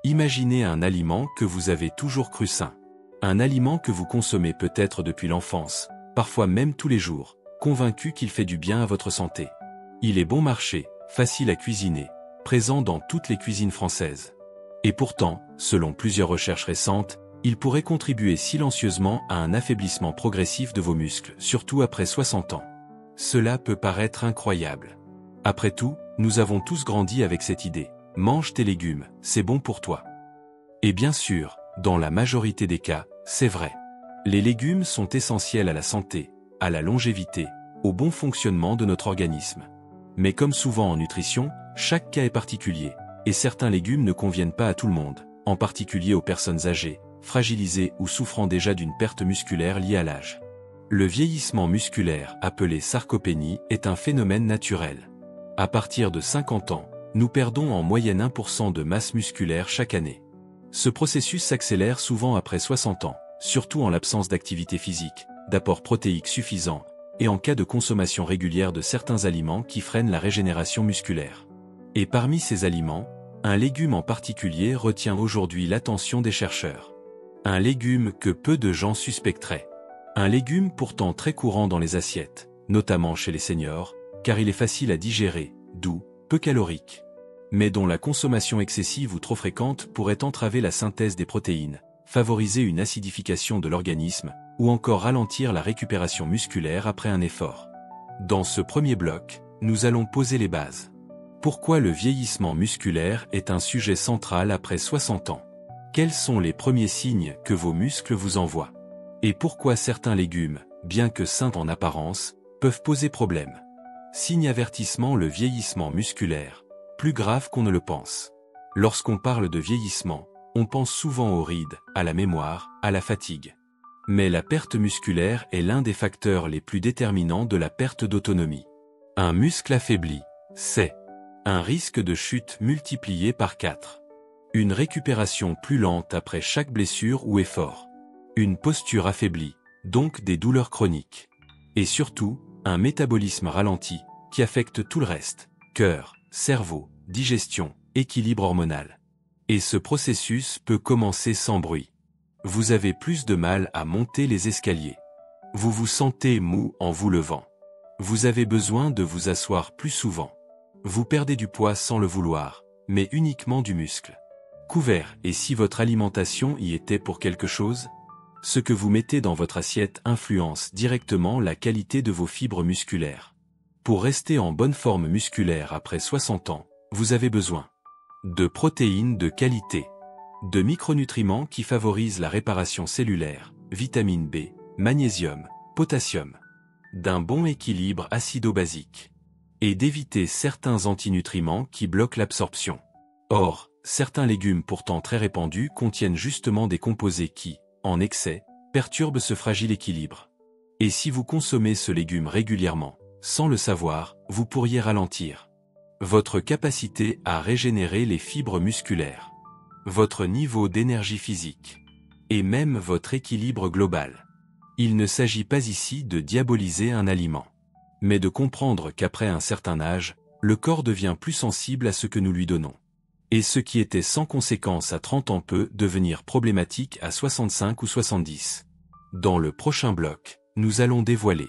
Imaginez un aliment que vous avez toujours cru sain. Un aliment que vous consommez peut-être depuis l'enfance, parfois même tous les jours, convaincu qu'il fait du bien à votre santé. Il est bon marché, facile à cuisiner, présent dans toutes les cuisines françaises. Et pourtant, selon plusieurs recherches récentes, il pourrait contribuer silencieusement à un affaiblissement progressif de vos muscles, surtout après 60 ans. Cela peut paraître incroyable. Après tout, nous avons tous grandi avec cette idée. Mange tes légumes, c'est bon pour toi. Et bien sûr, dans la majorité des cas, c'est vrai. Les légumes sont essentiels à la santé, à la longévité, au bon fonctionnement de notre organisme. Mais comme souvent en nutrition, chaque cas est particulier, et certains légumes ne conviennent pas à tout le monde, en particulier aux personnes âgées, fragilisées ou souffrant déjà d'une perte musculaire liée à l'âge. Le vieillissement musculaire, appelé sarcopénie, est un phénomène naturel. À partir de 50 ans, nous perdons en moyenne 1% de masse musculaire chaque année. Ce processus s'accélère souvent après 60 ans, surtout en l'absence d'activité physique, d'apport protéique suffisant, et en cas de consommation régulière de certains aliments qui freinent la régénération musculaire. Et parmi ces aliments, un légume en particulier retient aujourd'hui l'attention des chercheurs. Un légume que peu de gens suspecteraient. Un légume pourtant très courant dans les assiettes, notamment chez les seniors, car il est facile à digérer, doux, peu calorique, mais dont la consommation excessive ou trop fréquente pourrait entraver la synthèse des protéines, favoriser une acidification de l'organisme, ou encore ralentir la récupération musculaire après un effort. Dans ce premier bloc, nous allons poser les bases. Pourquoi le vieillissement musculaire est un sujet central après 60 ans? Quels sont les premiers signes que vos muscles vous envoient? Et pourquoi certains légumes, bien que sains en apparence, peuvent poser problème? Signe avertissement: le vieillissement musculaire, plus grave qu'on ne le pense. Lorsqu'on parle de vieillissement, on pense souvent aux rides, à la mémoire, à la fatigue. Mais la perte musculaire est l'un des facteurs les plus déterminants de la perte d'autonomie. Un muscle affaibli, c'est un risque de chute multiplié par 4. Une récupération plus lente après chaque blessure ou effort. Une posture affaiblie, donc des douleurs chroniques. Et surtout, un métabolisme ralenti, qui affecte tout le reste, cœur, cerveau, digestion, équilibre hormonal. Et ce processus peut commencer sans bruit. Vous avez plus de mal à monter les escaliers. Vous vous sentez mou en vous levant. Vous avez besoin de vous asseoir plus souvent. Vous perdez du poids sans le vouloir, mais uniquement du muscle. Couvert: et si votre alimentation y était pour quelque chose? Ce que vous mettez dans votre assiette influence directement la qualité de vos fibres musculaires. Pour rester en bonne forme musculaire après 60 ans, vous avez besoin de protéines de qualité, de micronutriments qui favorisent la réparation cellulaire, vitamine B, magnésium, potassium, d'un bon équilibre acido-basique, et d'éviter certains antinutriments qui bloquent l'absorption. Or, certains légumes pourtant très répandus contiennent justement des composés qui, en excès, perturbe ce fragile équilibre. Et si vous consommez ce légume régulièrement, sans le savoir, vous pourriez ralentir votre capacité à régénérer les fibres musculaires, votre niveau d'énergie physique, et même votre équilibre global. Il ne s'agit pas ici de diaboliser un aliment, mais de comprendre qu'après un certain âge, le corps devient plus sensible à ce que nous lui donnons. Et ce qui était sans conséquence à 30 ans peut devenir problématique à 65 ou 70. Dans le prochain bloc, nous allons dévoiler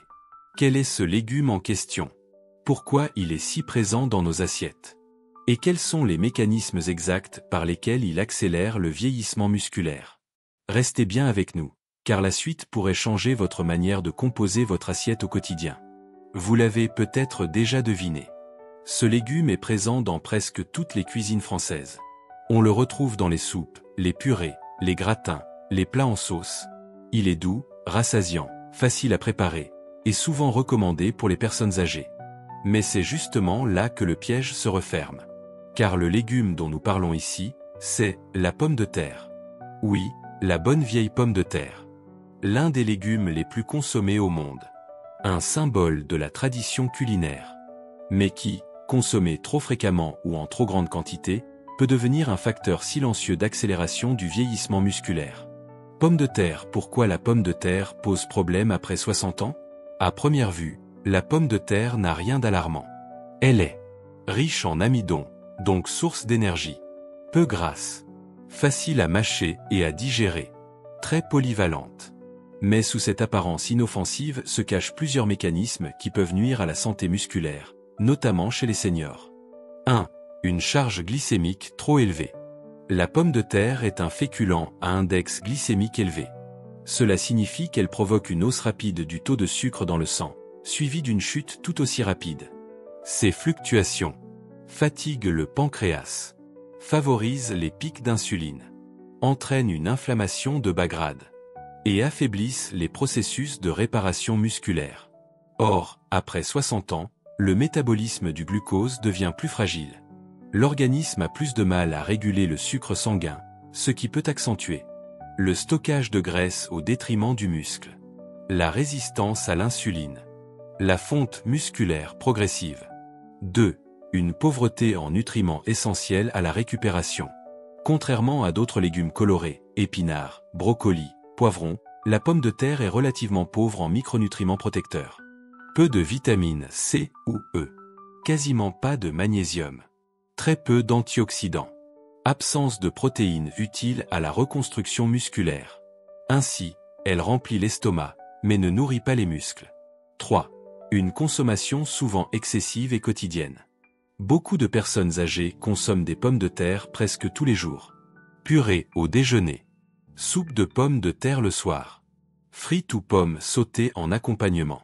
quel est ce légume en question, pourquoi il est si présent dans nos assiettes, et quels sont les mécanismes exacts par lesquels il accélère le vieillissement musculaire. Restez bien avec nous, car la suite pourrait changer votre manière de composer votre assiette au quotidien. Vous l'avez peut-être déjà deviné. Ce légume est présent dans presque toutes les cuisines françaises. On le retrouve dans les soupes, les purées, les gratins, les plats en sauce. Il est doux, rassasiant, facile à préparer, et souvent recommandé pour les personnes âgées. Mais c'est justement là que le piège se referme. Car le légume dont nous parlons ici, c'est la pomme de terre. Oui, la bonne vieille pomme de terre. L'un des légumes les plus consommés au monde. Un symbole de la tradition culinaire. Mais qui, consommé trop fréquemment ou en trop grande quantité, peut devenir un facteur silencieux d'accélération du vieillissement musculaire. Pomme de terre. Pourquoi la pomme de terre pose problème après 60 ans? À première vue, la pomme de terre n'a rien d'alarmant. Elle est riche en amidon, donc source d'énergie, peu grasse, Facile à mâcher et à digérer. Très polyvalente. Mais sous cette apparence inoffensive se cachent plusieurs mécanismes qui peuvent nuire à la santé musculaire, notamment chez les seniors. 1. Une charge glycémique trop élevée. La pomme de terre est un féculent à index glycémique élevé. Cela signifie qu'elle provoque une hausse rapide du taux de sucre dans le sang, suivie d'une chute tout aussi rapide. Ces fluctuations fatiguent le pancréas, favorisent les pics d'insuline, entraînent une inflammation de bas grade et affaiblissent les processus de réparation musculaire. Or, après 60 ans, le métabolisme du glucose devient plus fragile. L'organisme a plus de mal à réguler le sucre sanguin, ce qui peut accentuer le stockage de graisse au détriment du muscle, la résistance à l'insuline, la fonte musculaire progressive. 2. Une pauvreté en nutriments essentiels à la récupération. Contrairement à d'autres légumes colorés, épinards, brocolis, poivrons, la pomme de terre est relativement pauvre en micronutriments protecteurs. Peu de vitamines C ou E. Quasiment pas de magnésium. Très peu d'antioxydants. Absence de protéines utiles à la reconstruction musculaire. Ainsi, elle remplit l'estomac, mais ne nourrit pas les muscles. 3. Une consommation souvent excessive et quotidienne. Beaucoup de personnes âgées consomment des pommes de terre presque tous les jours. Purée au déjeuner. Soupe de pommes de terre le soir. Frites ou pommes sautées en accompagnement.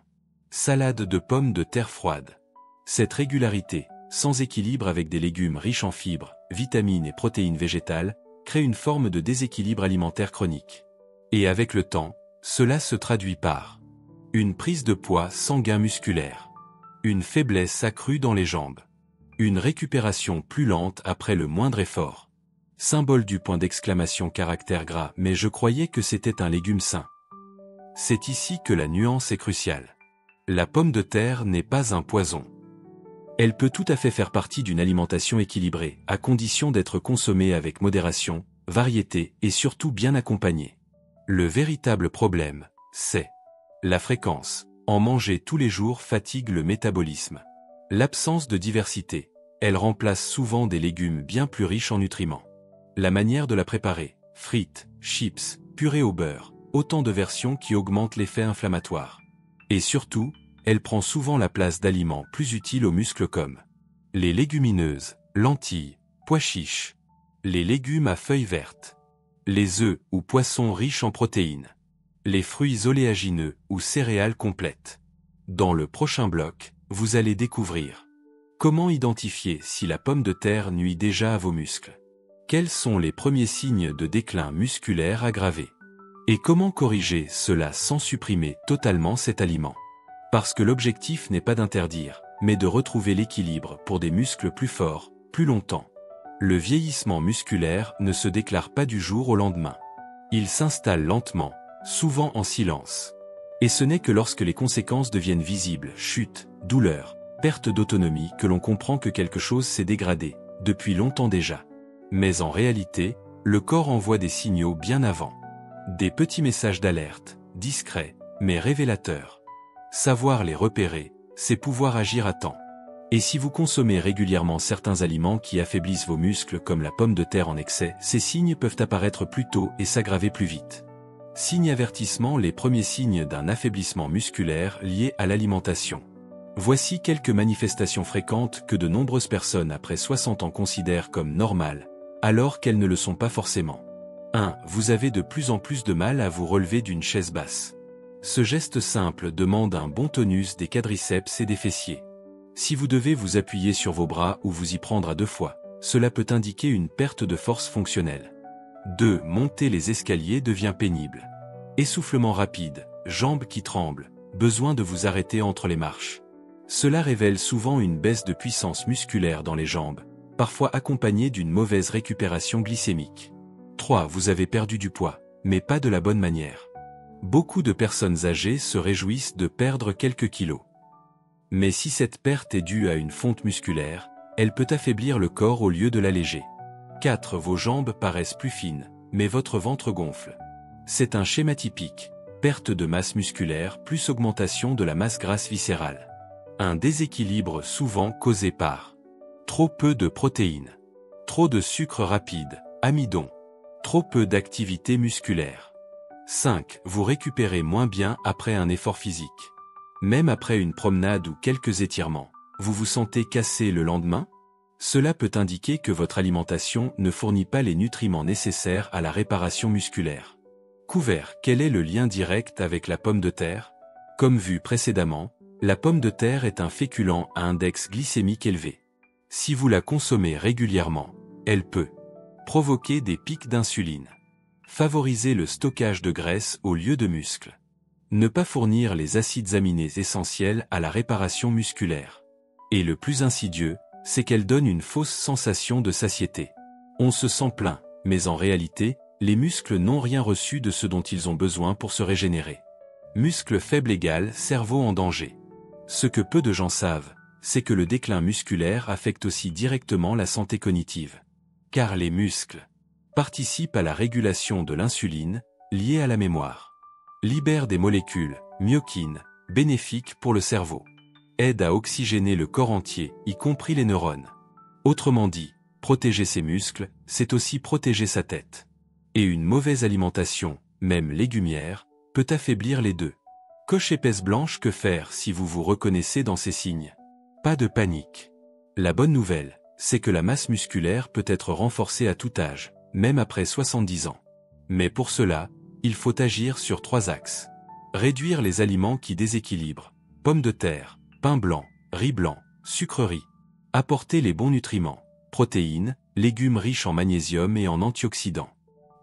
Salade de pommes de terre froides. Cette régularité, sans équilibre avec des légumes riches en fibres, vitamines et protéines végétales, crée une forme de déséquilibre alimentaire chronique. Et avec le temps, cela se traduit par une prise de poids sanguin musculaire, une faiblesse accrue dans les jambes, une récupération plus lente après le moindre effort. Symbole du point d'exclamation caractère gras, mais je croyais que c'était un légume sain. C'est ici que la nuance est cruciale. La pomme de terre n'est pas un poison. Elle peut tout à fait faire partie d'une alimentation équilibrée, à condition d'être consommée avec modération, variété et surtout bien accompagnée. Le véritable problème, c'est la fréquence. En manger tous les jours fatigue le métabolisme. L'absence de diversité. Elle remplace souvent des légumes bien plus riches en nutriments. La manière de la préparer, frites, chips, purée au beurre, autant de versions qui augmentent l'effet inflammatoire. Et surtout, elle prend souvent la place d'aliments plus utiles aux muscles comme les légumineuses, lentilles, pois chiches, les légumes à feuilles vertes, les œufs ou poissons riches en protéines, les fruits oléagineux ou céréales complètes. Dans le prochain bloc, vous allez découvrir comment identifier si la pomme de terre nuit déjà à vos muscles. Quels sont les premiers signes de déclin musculaire aggravé? Et comment corriger cela sans supprimer totalement cet aliment? Parce que l'objectif n'est pas d'interdire, mais de retrouver l'équilibre pour des muscles plus forts, plus longtemps. Le vieillissement musculaire ne se déclare pas du jour au lendemain. Il s'installe lentement, souvent en silence. Et ce n'est que lorsque les conséquences deviennent visibles, chute, douleur, perte d'autonomie, que l'on comprend que quelque chose s'est dégradé, depuis longtemps déjà. Mais en réalité, le corps envoie des signaux bien avant. Des petits messages d'alerte, discrets, mais révélateurs. Savoir les repérer, c'est pouvoir agir à temps. Et si vous consommez régulièrement certains aliments qui affaiblissent vos muscles comme la pomme de terre en excès, ces signes peuvent apparaître plus tôt et s'aggraver plus vite. Signe avertissement: les premiers signes d'un affaiblissement musculaire lié à l'alimentation. Voici quelques manifestations fréquentes que de nombreuses personnes après 60 ans considèrent comme normales, alors qu'elles ne le sont pas forcément. 1. Vous avez de plus en plus de mal à vous relever d'une chaise basse. Ce geste simple demande un bon tonus des quadriceps et des fessiers. Si vous devez vous appuyer sur vos bras ou vous y prendre à 2 fois, cela peut indiquer une perte de force fonctionnelle. 2. Monter les escaliers devient pénible. Essoufflement rapide, jambes qui tremblent, besoin de vous arrêter entre les marches. Cela révèle souvent une baisse de puissance musculaire dans les jambes, parfois accompagnée d'une mauvaise récupération glycémique. 3. Vous avez perdu du poids, mais pas de la bonne manière. Beaucoup de personnes âgées se réjouissent de perdre quelques kilos. Mais si cette perte est due à une fonte musculaire, elle peut affaiblir le corps au lieu de l'alléger. 4. Vos jambes paraissent plus fines, mais votre ventre gonfle. C'est un schéma typique: perte de masse musculaire plus augmentation de la masse grasse viscérale. Un déséquilibre souvent causé par trop peu de protéines, trop de sucre rapide, amidon, Trop peu d'activité musculaire. 5. Vous récupérez moins bien après un effort physique. Même après une promenade ou quelques étirements, vous vous sentez cassé le lendemain? Cela peut indiquer que votre alimentation ne fournit pas les nutriments nécessaires à la réparation musculaire. Couvert, quel est le lien direct avec la pomme de terre? Comme vu précédemment, la pomme de terre est un féculent à index glycémique élevé. Si vous la consommez régulièrement, elle peut provoquer des pics d'insuline, favoriser le stockage de graisse au lieu de muscles, ne pas fournir les acides aminés essentiels à la réparation musculaire. Et le plus insidieux, c'est qu'elle donne une fausse sensation de satiété. On se sent plein, mais en réalité, les muscles n'ont rien reçu de ce dont ils ont besoin pour se régénérer. Muscles faibles égale cerveau en danger. Ce que peu de gens savent, c'est que le déclin musculaire affecte aussi directement la santé cognitive. Car les muscles participent à la régulation de l'insuline, liée à la mémoire, libèrent des molécules, myokines, bénéfiques pour le cerveau, aident à oxygéner le corps entier, y compris les neurones. Autrement dit, protéger ses muscles, c'est aussi protéger sa tête. Et une mauvaise alimentation, même légumière, peut affaiblir les deux. Coche épaisse blanche, que faire si vous vous reconnaissez dans ces signes? Pas de panique. La bonne nouvelle, c'est que la masse musculaire peut être renforcée à tout âge, même après 70 ans. Mais pour cela, il faut agir sur 3 axes. Réduire les aliments qui déséquilibrent, pommes de terre, pain blanc, riz blanc, sucreries. Apporter les bons nutriments, protéines, légumes riches en magnésium et en antioxydants.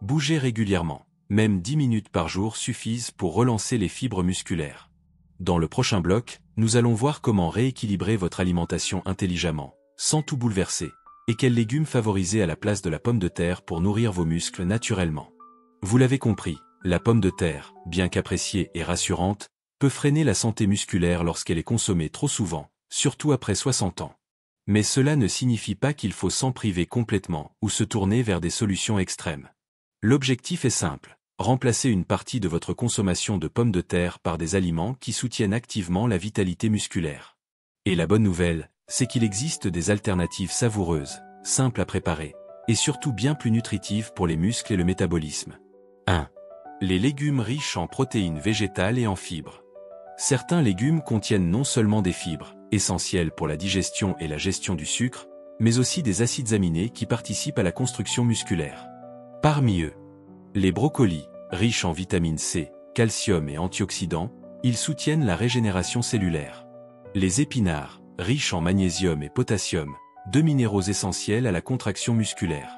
Bouger régulièrement, même 10 minutes par jour suffisent pour relancer les fibres musculaires. Dans le prochain bloc, nous allons voir comment rééquilibrer votre alimentation intelligemment, sans tout bouleverser, et quels légumes favoriser à la place de la pomme de terre pour nourrir vos muscles naturellement. Vous l'avez compris, la pomme de terre, bien qu'appréciée et rassurante, peut freiner la santé musculaire lorsqu'elle est consommée trop souvent, surtout après 60 ans. Mais cela ne signifie pas qu'il faut s'en priver complètement ou se tourner vers des solutions extrêmes. L'objectif est simple, remplacer une partie de votre consommation de pommes de terre par des aliments qui soutiennent activement la vitalité musculaire. Et la bonne nouvelle, c'est qu'il existe des alternatives savoureuses, simples à préparer, et surtout bien plus nutritives pour les muscles et le métabolisme. 1. Les légumes riches en protéines végétales et en fibres. Certains légumes contiennent non seulement des fibres, essentielles pour la digestion et la gestion du sucre, mais aussi des acides aminés qui participent à la construction musculaire. Parmi eux, les brocolis, riches en vitamine C, calcium et antioxydants, ils soutiennent la régénération cellulaire. Les épinards, riches en magnésium et potassium, 2 minéraux essentiels à la contraction musculaire.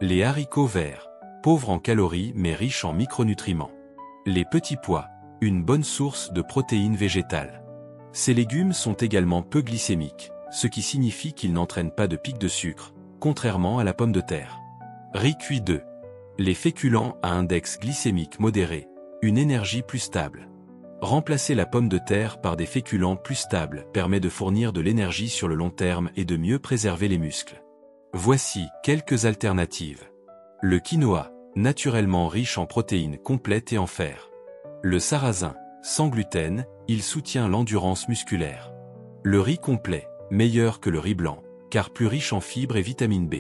Les haricots verts, pauvres en calories mais riches en micronutriments. Les petits pois, une bonne source de protéines végétales. Ces légumes sont également peu glycémiques, ce qui signifie qu'ils n'entraînent pas de pic de sucre, contrairement à la pomme de terre. Riz cuit 2. Les féculents à index glycémique modéré, une énergie plus stable. Remplacer la pomme de terre par des féculents plus stables permet de fournir de l'énergie sur le long terme et de mieux préserver les muscles. Voici quelques alternatives. Le quinoa, naturellement riche en protéines complètes et en fer. Le sarrasin, sans gluten, il soutient l'endurance musculaire. Le riz complet, meilleur que le riz blanc, car plus riche en fibres et vitamine B.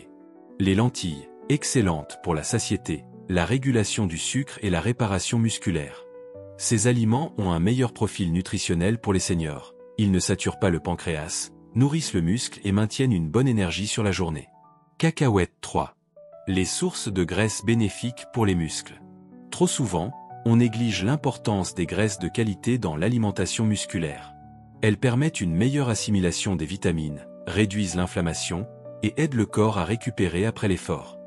Les lentilles, excellentes pour la satiété, la régulation du sucre et la réparation musculaire. Ces aliments ont un meilleur profil nutritionnel pour les seniors. Ils ne saturent pas le pancréas, nourrissent le muscle et maintiennent une bonne énergie sur la journée. Cacahuètes 3. Les sources de graisses bénéfiques pour les muscles. Trop souvent, on néglige l'importance des graisses de qualité dans l'alimentation musculaire. Elles permettent une meilleure assimilation des vitamines, réduisent l'inflammation et aident le corps à récupérer après l'effort.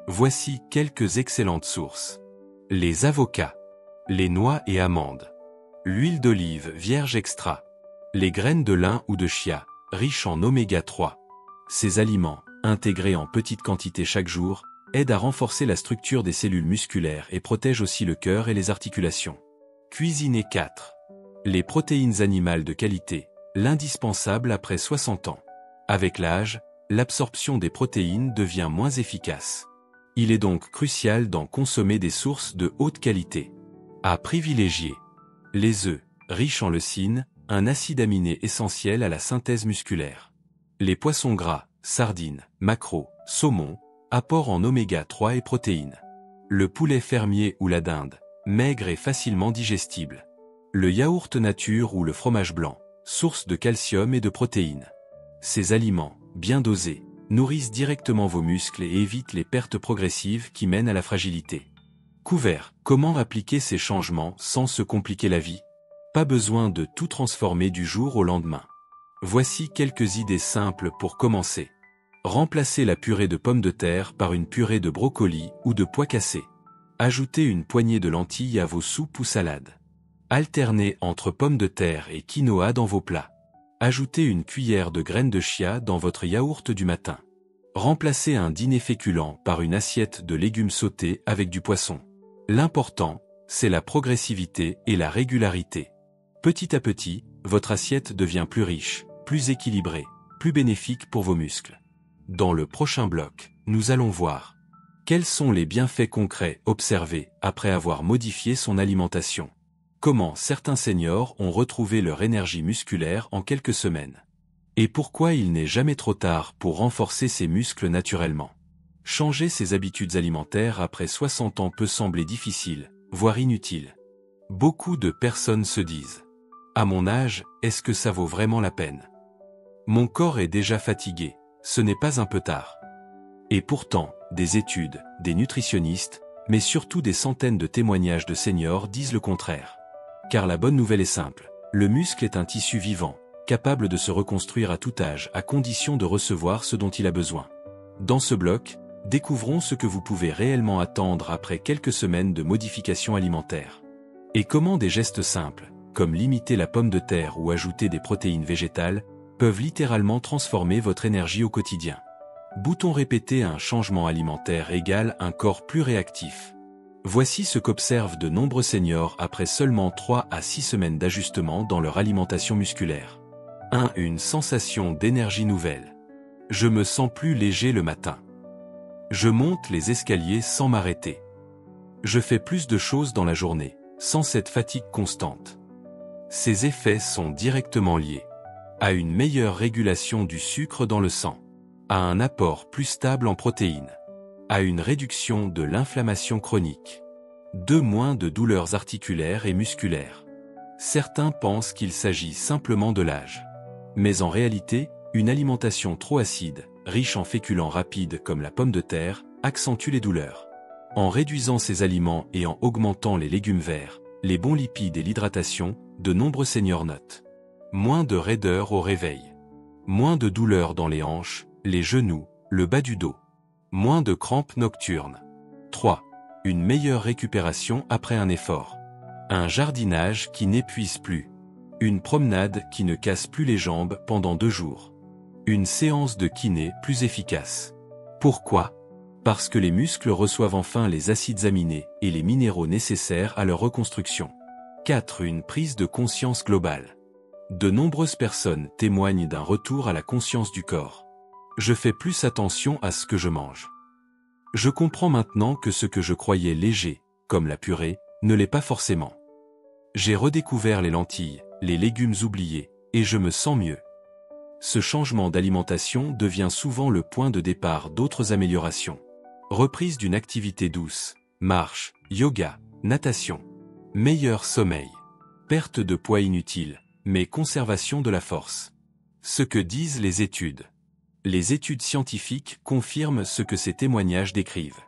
Voici quelques excellentes sources. Les avocats, les noix et amandes, l'huile d'olive vierge extra, les graines de lin ou de chia, riches en oméga 3. Ces aliments, intégrés en petites quantités chaque jour, aident à renforcer la structure des cellules musculaires et protègent aussi le cœur et les articulations. Cuisiner 4. Les protéines animales de qualité, l'indispensable après 60 ans. Avec l'âge, l'absorption des protéines devient moins efficace. Il est donc crucial d'en consommer des sources de haute qualité. À privilégier. Les œufs, riches en leucine, un acide aminé essentiel à la synthèse musculaire. Les poissons gras, sardines, maquereaux, saumon, apport en oméga 3 et protéines. Le poulet fermier ou la dinde, maigre et facilement digestible. Le yaourt nature ou le fromage blanc, source de calcium et de protéines. Ces aliments, bien dosés, nourrissent directement vos muscles et évitent les pertes progressives qui mènent à la fragilité. Couvert, comment appliquer ces changements sans se compliquer la vie? Pas besoin de tout transformer du jour au lendemain. Voici quelques idées simples pour commencer. Remplacez la purée de pommes de terre par une purée de brocoli ou de pois cassés. Ajoutez une poignée de lentilles à vos soupes ou salades. Alternez entre pommes de terre et quinoa dans vos plats. Ajoutez une cuillère de graines de chia dans votre yaourt du matin. Remplacez un dîner féculent par une assiette de légumes sautés avec du poisson. L'important, c'est la progressivité et la régularité. Petit à petit, votre assiette devient plus riche, plus équilibrée, plus bénéfique pour vos muscles. Dans le prochain bloc, nous allons voir quels sont les bienfaits concrets observés après avoir modifié son alimentation. Comment certains seniors ont retrouvé leur énergie musculaire en quelques semaines. Et pourquoi il n'est jamais trop tard pour renforcer ses muscles naturellement. Changer ses habitudes alimentaires après 60 ans peut sembler difficile, voire inutile. Beaucoup de personnes se disent « À mon âge, est-ce que ça vaut vraiment la peine? Mon corps est déjà fatigué, ce n'est pas un peu tard. » Et pourtant, des études, des nutritionnistes, mais surtout des centaines de témoignages de seniors disent le contraire. Car la bonne nouvelle est simple, le muscle est un tissu vivant, capable de se reconstruire à tout âge à condition de recevoir ce dont il a besoin. Dans ce bloc, découvrons ce que vous pouvez réellement attendre après quelques semaines de modifications alimentaires. Et comment des gestes simples, comme limiter la pomme de terre ou ajouter des protéines végétales, peuvent littéralement transformer votre énergie au quotidien. Bouton répéter un changement alimentaire égale un corps plus réactif. Voici ce qu'observent de nombreux seniors après seulement 3 à 6 semaines d'ajustement dans leur alimentation musculaire. 1. Une sensation d'énergie nouvelle. Je me sens plus léger le matin. Je monte les escaliers sans m'arrêter. Je fais plus de choses dans la journée, sans cette fatigue constante. Ces effets sont directement liés à une meilleure régulation du sucre dans le sang, à un apport plus stable en protéines, à une réduction de l'inflammation chronique. 2. Moins de douleurs articulaires et musculaires. Certains pensent qu'il s'agit simplement de l'âge. Mais en réalité, une alimentation trop acide, riche en féculents rapides comme la pomme de terre, accentue les douleurs. En réduisant ces aliments et en augmentant les légumes verts, les bons lipides et l'hydratation, de nombreux seniors notent moins de raideur au réveil, moins de douleurs dans les hanches, les genoux, le bas du dos, moins de crampes nocturnes. 3. Une meilleure récupération après un effort. Un jardinage qui n'épuise plus. Une promenade qui ne casse plus les jambes pendant 2 jours. Une séance de kiné plus efficace. Pourquoi? Parce que les muscles reçoivent enfin les acides aminés et les minéraux nécessaires à leur reconstruction. 4. Une prise de conscience globale. De nombreuses personnes témoignent d'un retour à la conscience du corps. Je fais plus attention à ce que je mange. Je comprends maintenant que ce que je croyais léger, comme la purée, ne l'est pas forcément. J'ai redécouvert les lentilles, les légumes oubliés, et je me sens mieux. Ce changement d'alimentation devient souvent le point de départ d'autres améliorations. Reprise d'une activité douce, marche, yoga, natation. Meilleur sommeil. Perte de poids inutile, mais conservation de la force. Ce que disent les études. Les études scientifiques confirment ce que ces témoignages décrivent.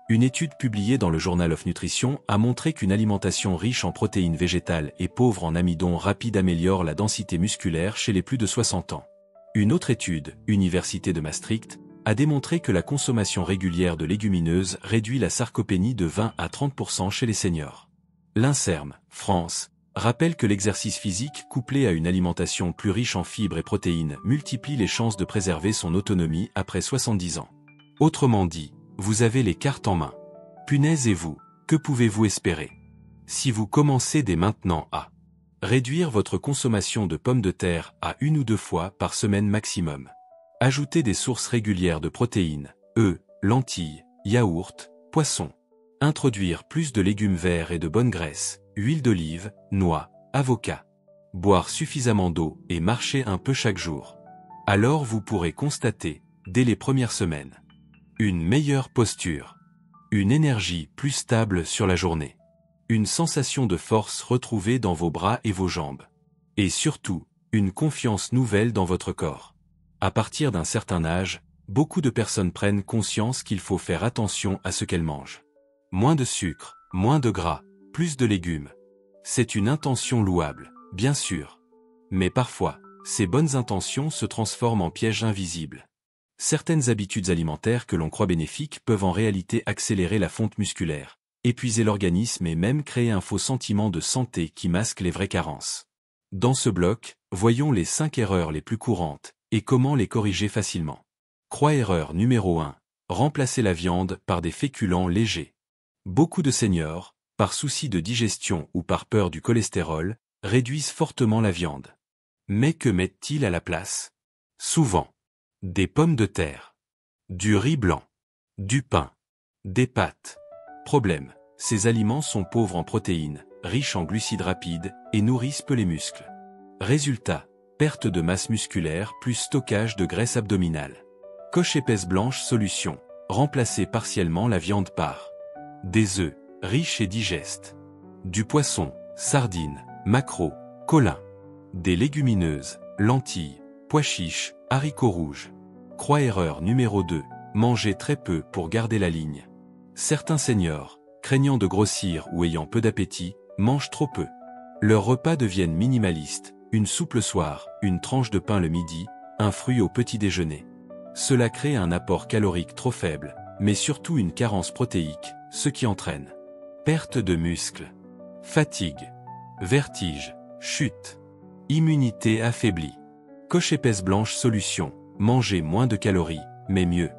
Une étude publiée dans le Journal of Nutrition a montré qu'une alimentation riche en protéines végétales et pauvre en amidon rapide améliore la densité musculaire chez les plus de 60 ans. Une autre étude, Université de Maastricht, a démontré que la consommation régulière de légumineuses réduit la sarcopénie de 20 à 30% chez les seniors. L'INSERM, France, rappelle que l'exercice physique couplé à une alimentation plus riche en fibres et protéines multiplie les chances de préserver son autonomie après 70 ans. Autrement dit, vous avez les cartes en main. Punaise et vous, que pouvez-vous espérer? Si vous commencez dès maintenant à réduire votre consommation de pommes de terre à 1 ou 2 fois par semaine maximum. Ajouter des sources régulières de protéines, œufs, lentilles, yaourts, poissons. Introduire plus de légumes verts et de bonnes graisses, huile d'olive, noix, avocat. Boire suffisamment d'eau et marcher un peu chaque jour. Alors vous pourrez constater, dès les premières semaines, une meilleure posture, Une énergie plus stable sur la journée. Une sensation de force retrouvée dans vos bras et vos jambes. Et surtout, une confiance nouvelle dans votre corps. À partir d'un certain âge, beaucoup de personnes prennent conscience qu'il faut faire attention à ce qu'elles mangent. Moins de sucre, moins de gras, plus de légumes. C'est une intention louable, bien sûr. Mais parfois, ces bonnes intentions se transforment en pièges invisibles. Certaines habitudes alimentaires que l'on croit bénéfiques peuvent en réalité accélérer la fonte musculaire, épuiser l'organisme et même créer un faux sentiment de santé qui masque les vraies carences. Dans ce bloc, voyons les 5 erreurs les plus courantes et comment les corriger facilement. Erreur numéro 1. Remplacer la viande par des féculents légers. Beaucoup de seniors, par souci de digestion ou par peur du cholestérol, réduisent fortement la viande. Mais que mettent-ils à la place? Souvent, des pommes de terre, du riz blanc, du pain, des pâtes. Problème, ces aliments sont pauvres en protéines, riches en glucides rapides et nourrissent peu les muscles. Résultat, perte de masse musculaire plus stockage de graisse abdominale. Coche épaisse blanche solution, remplacer partiellement la viande par des œufs, riches et digestes, du poisson, sardines, maquereaux, colin, des légumineuses, lentilles, pois chiches, haricots rouges. Erreur numéro 2, manger très peu pour garder la ligne. Certains seniors, craignant de grossir ou ayant peu d'appétit, mangent trop peu. Leurs repas deviennent minimalistes, une soupe le soir, une tranche de pain le midi, un fruit au petit déjeuner. Cela crée un apport calorique trop faible, mais surtout une carence protéique, ce qui entraîne perte de muscles, fatigue, vertige, chute, immunité affaiblie. Coche épaisse blanche solution, manger moins de calories, mais mieux.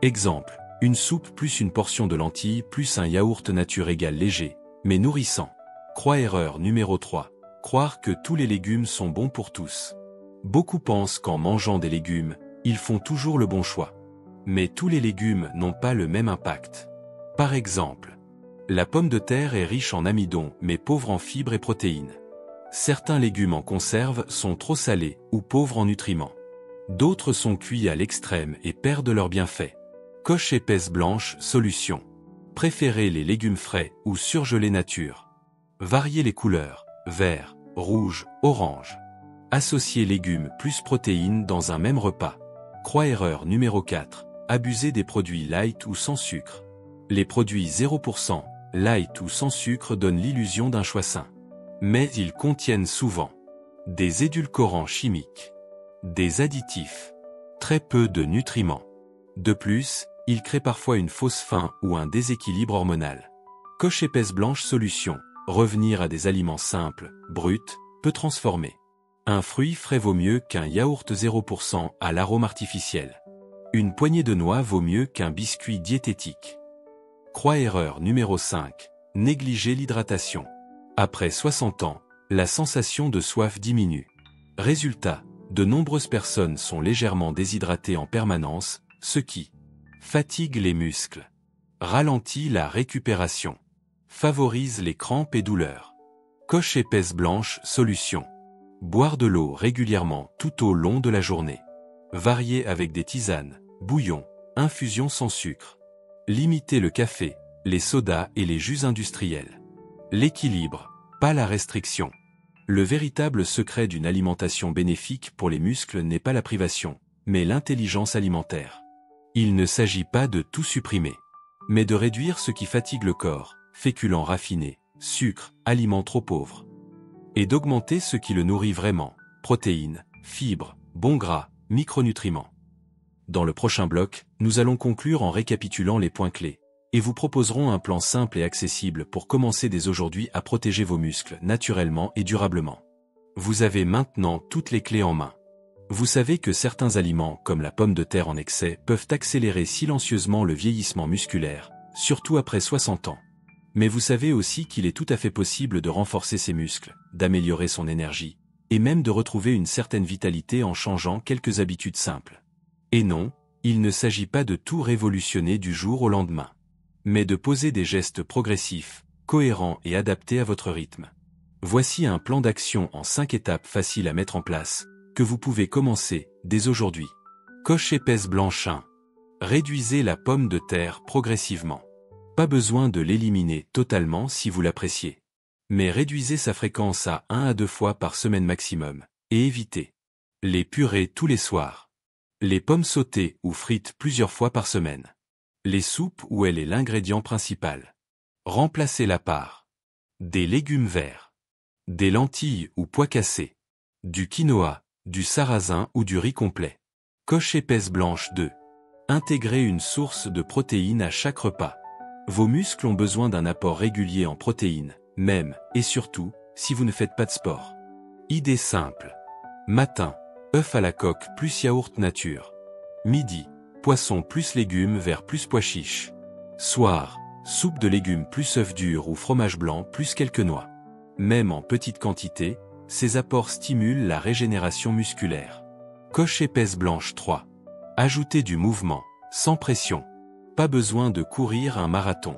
Exemple, une soupe plus une portion de lentilles plus un yaourt nature égale léger, mais nourrissant. Erreur numéro 3. Croire que tous les légumes sont bons pour tous. Beaucoup pensent qu'en mangeant des légumes, ils font toujours le bon choix. Mais tous les légumes n'ont pas le même impact. Par exemple, la pomme de terre est riche en amidon mais pauvre en fibres et protéines. Certains légumes en conserve sont trop salés ou pauvres en nutriments. D'autres sont cuits à l'extrême et perdent leurs bienfaits. Coche épaisse blanche solution. Préférez les légumes frais ou surgelés nature. Variez les couleurs, vert, rouge, orange. Associez légumes plus protéines dans un même repas. Erreur numéro 4. Abuser des produits light ou sans sucre. Les produits 0%, light ou sans sucre donnent l'illusion d'un choix sain. Mais ils contiennent souvent des édulcorants chimiques, des additifs, très peu de nutriments. De plus, ils créent parfois une fausse faim ou un déséquilibre hormonal. Coche épaisse blanche solution. Revenir à des aliments simples, bruts, peu transformés. Un fruit frais vaut mieux qu'un yaourt 0% à l'arôme artificiel. Une poignée de noix vaut mieux qu'un biscuit diététique. Erreur numéro 5. Négliger l'hydratation. Après 60 ans, la sensation de soif diminue. Résultat, de nombreuses personnes sont légèrement déshydratées en permanence, ce qui fatigue les muscles, ralentit la récupération, favorise les crampes et douleurs. Coche épaisse blanche solution. Boire de l'eau régulièrement tout au long de la journée. Varier avec des tisanes, bouillons, infusions sans sucre. Limiter le café, les sodas et les jus industriels. L'équilibre, pas la restriction. Le véritable secret d'une alimentation bénéfique pour les muscles n'est pas la privation, mais l'intelligence alimentaire. Il ne s'agit pas de tout supprimer, mais de réduire ce qui fatigue le corps, féculents raffinés, sucre, aliments trop pauvres. Et d'augmenter ce qui le nourrit vraiment, protéines, fibres, bons gras, micronutriments. Dans le prochain bloc, nous allons conclure en récapitulant les points clés, et vous proposerons un plan simple et accessible pour commencer dès aujourd'hui à protéger vos muscles naturellement et durablement. Vous avez maintenant toutes les clés en main. Vous savez que certains aliments, comme la pomme de terre en excès, peuvent accélérer silencieusement le vieillissement musculaire, surtout après 60 ans. Mais vous savez aussi qu'il est tout à fait possible de renforcer ses muscles, d'améliorer son énergie, et même de retrouver une certaine vitalité en changeant quelques habitudes simples. Et non, il ne s'agit pas de tout révolutionner du jour au lendemain, mais de poser des gestes progressifs, cohérents et adaptés à votre rythme. Voici un plan d'action en 5 étapes faciles à mettre en place, que vous pouvez commencer dès aujourd'hui. Coche épaisse blanche 1. Réduisez la pomme de terre progressivement. Pas besoin de l'éliminer totalement si vous l'appréciez. Mais réduisez sa fréquence à 1 à 2 fois par semaine maximum, et évitez les purées tous les soirs, les pommes sautées ou frites plusieurs fois par semaine, les soupes où elle est l'ingrédient principal. Remplacez-la par des légumes verts, des lentilles ou pois cassés, du quinoa, du sarrasin ou du riz complet. Coche épaisse blanche 2. Intégrez une source de protéines à chaque repas. Vos muscles ont besoin d'un apport régulier en protéines, même, et surtout, si vous ne faites pas de sport. Idée simple. Matin, œuf à la coque plus yaourt nature. Midi, poisson plus légumes verts plus pois chiches. Soir, soupe de légumes plus œufs durs ou fromage blanc plus quelques noix. Même en petite quantité, ces apports stimulent la régénération musculaire. Coche épaisse blanche 3. Ajoutez du mouvement, sans pression. Pas besoin de courir un marathon.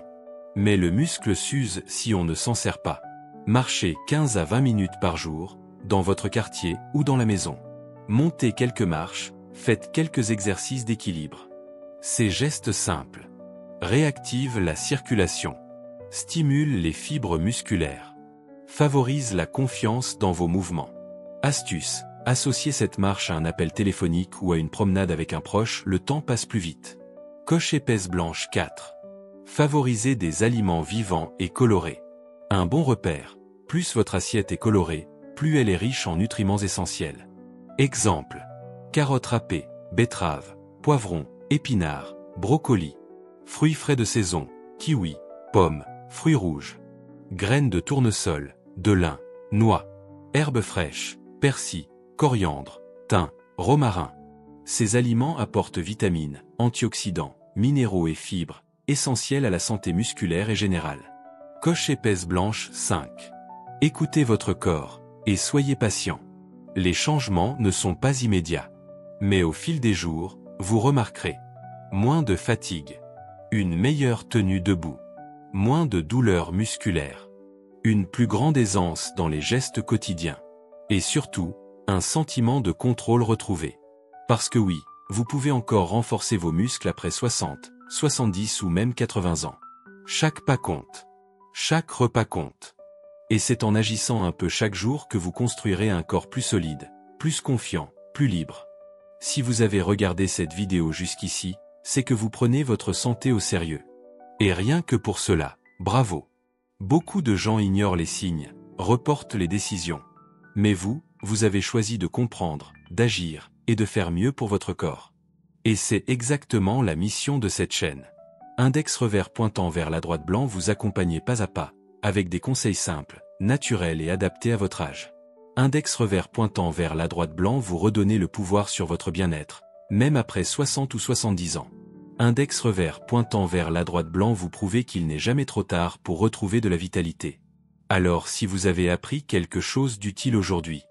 Mais le muscle s'use si on ne s'en sert pas. Marchez 15 à 20 minutes par jour, dans votre quartier ou dans la maison. Montez quelques marches, faites quelques exercices d'équilibre. Ces gestes simples réactivent la circulation, stimulent les fibres musculaires, favorisent la confiance dans vos mouvements. Astuce, associez cette marche à un appel téléphonique ou à une promenade avec un proche, le temps passe plus vite. Coche épaisse blanche 4. Favorisez des aliments vivants et colorés. Un bon repère, plus votre assiette est colorée, plus elle est riche en nutriments essentiels. Exemple. Carottes râpées, betteraves, poivrons, épinards, brocolis. Fruits frais de saison, kiwis, pommes, fruits rouges. Graines de tournesol, de lin, noix. Herbes fraîches, persil, coriandre, thym, romarin. Ces aliments apportent vitamines, antioxydants, minéraux et fibres, essentiels à la santé musculaire et générale. Coche épaisse blanche 5. Écoutez votre corps, et soyez patient. Les changements ne sont pas immédiats. Mais au fil des jours, vous remarquerez moins de fatigue, une meilleure tenue debout, moins de douleurs musculaires, une plus grande aisance dans les gestes quotidiens, et surtout, un sentiment de contrôle retrouvé. Parce que oui, vous pouvez encore renforcer vos muscles après 60, 70 ou même 80 ans. Chaque pas compte. Chaque repas compte. Et c'est en agissant un peu chaque jour que vous construirez un corps plus solide, plus confiant, plus libre. Si vous avez regardé cette vidéo jusqu'ici, c'est que vous prenez votre santé au sérieux. Et rien que pour cela, bravo. Beaucoup de gens ignorent les signes, reportent les décisions. Mais vous avez choisi de comprendre, d'agir, et de faire mieux pour votre corps. Et c'est exactement la mission de cette chaîne. Index revers pointant vers la droite blanc vous accompagnez pas à pas, avec des conseils simples, naturels et adaptés à votre âge. Index revers pointant vers la droite blanc vous redonnez le pouvoir sur votre bien-être, même après 60 ou 70 ans. Index revers pointant vers la droite blanc vous prouvez qu'il n'est jamais trop tard pour retrouver de la vitalité. Alors si vous avez appris quelque chose d'utile aujourd'hui,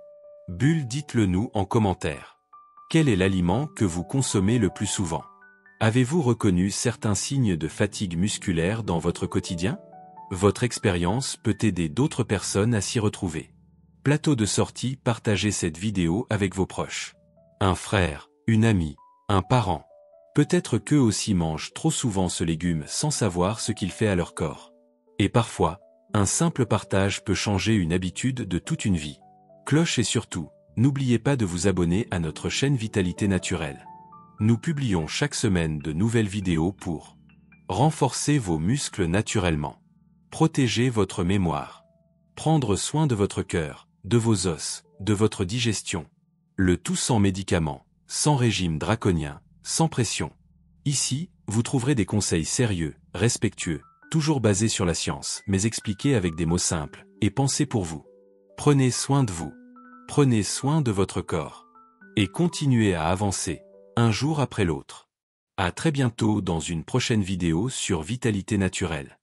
bulle dites-le nous en commentaire. Quel est l'aliment que vous consommez le plus souvent? Avez-vous reconnu certains signes de fatigue musculaire dans votre quotidien? Votre expérience peut aider d'autres personnes à s'y retrouver. Plateau de sortie, partagez cette vidéo avec vos proches. Un frère, une amie, un parent. Peut-être qu'eux aussi mangent trop souvent ce légume sans savoir ce qu'il fait à leur corps. Et parfois, un simple partage peut changer une habitude de toute une vie. Cloche et surtout, n'oubliez pas de vous abonner à notre chaîne Vitalité Naturelle. Nous publions chaque semaine de nouvelles vidéos pour renforcer vos muscles naturellement, protéger votre mémoire, prendre soin de votre cœur, de vos os, de votre digestion. Le tout sans médicaments, sans régime draconien, sans pression. Ici, vous trouverez des conseils sérieux, respectueux, toujours basés sur la science, mais expliqués avec des mots simples, et pensés pour vous. Prenez soin de vous. Prenez soin de votre corps. Et continuez à avancer, un jour après l'autre. À très bientôt dans une prochaine vidéo sur Vitalité Naturelle.